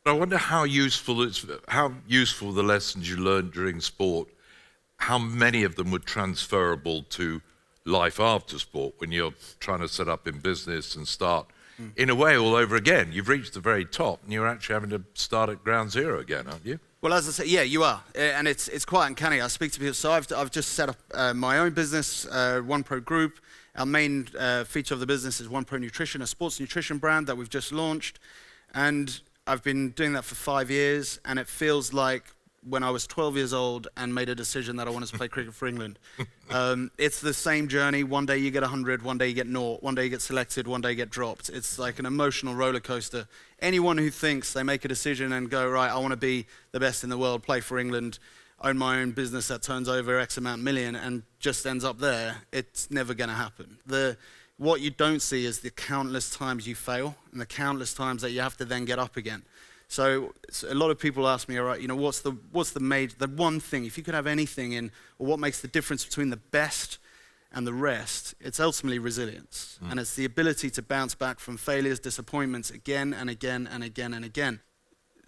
I wonder how useful the lessons you learned during sport, how many of them were transferable to life after sport when you're trying to set up in business and start in a way all over again. You've reached the very top and you're actually having to start at ground zero again, aren't you? Well, as I say, yeah, you are, and it's quite uncanny. I speak to people, so I've just set up my own business, One Pro Group. Our main feature of the business is One Pro Nutrition, a sports nutrition brand that we've just launched, and I've been doing that for 5 years, and it feels like when I was 12 years old and made a decision that I wanted to play cricket for England. It's the same journey. One day you get 100, one day you get 0, one day you get selected, one day you get dropped. It's like an emotional roller coaster. Anyone who thinks they make a decision and go, right, I want to be the best in the world, play for England, own my own business that turns over X amount million and just ends up there, it's never going to happen. What you don't see is the countless times you fail and the countless times that you have to then get up again. So a lot of people ask me, all right, what's the one thing, if you could have anything or what makes the difference between the best and the rest, it's ultimately resilience. And it's the ability to bounce back from failures, disappointments again and again and again and again.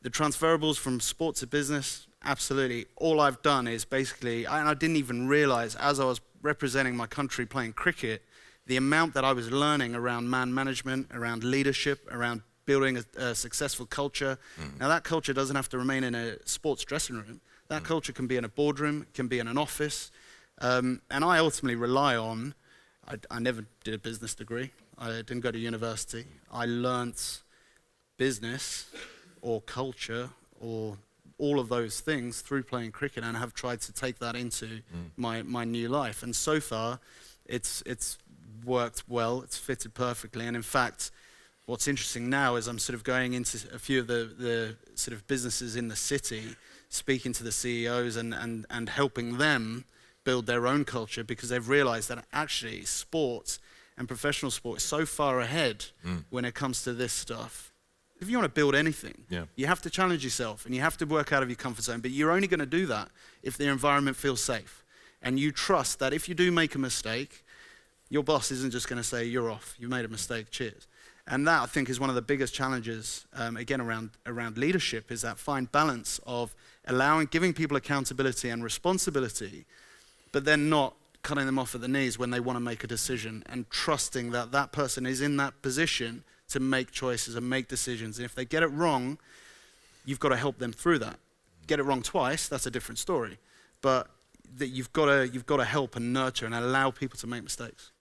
The transferables from sport to business, absolutely. All I've done is basically, and I didn't even realize as I was representing my country playing cricket, the amount that I was learning around man management, around leadership, around building a successful culture. Now that culture doesn't have to remain in a sports dressing room. That culture can be in a boardroom, can be in an office. And I ultimately rely on, I never did a business degree. I didn't go to university. I learnt business or culture or all of those things through playing cricket and have tried to take that into my new life. And so far, it's worked well, it's fitted perfectly. And in fact, what's interesting now is I'm sort of going into a few of the sort of businesses in the city, speaking to the CEOs and helping them build their own culture because they've realized that actually sports and professional sport is so far ahead when it comes to this stuff. If you want to build anything, you have to challenge yourself and you have to work out of your comfort zone, but you're only going to do that if the environment feels safe. And you trust that if you do make a mistake, your boss isn't just going to say, you're off, you made a mistake, cheers. And that, I think, is one of the biggest challenges, again, around leadership, is that fine balance of giving people accountability and responsibility, but then not cutting them off at the knees when they want to make a decision and trusting that that person is in that position to make choices and make decisions. And if they get it wrong, you've got to help them through that. Get it wrong twice, that's a different story. But that you've got to help and nurture and allow people to make mistakes.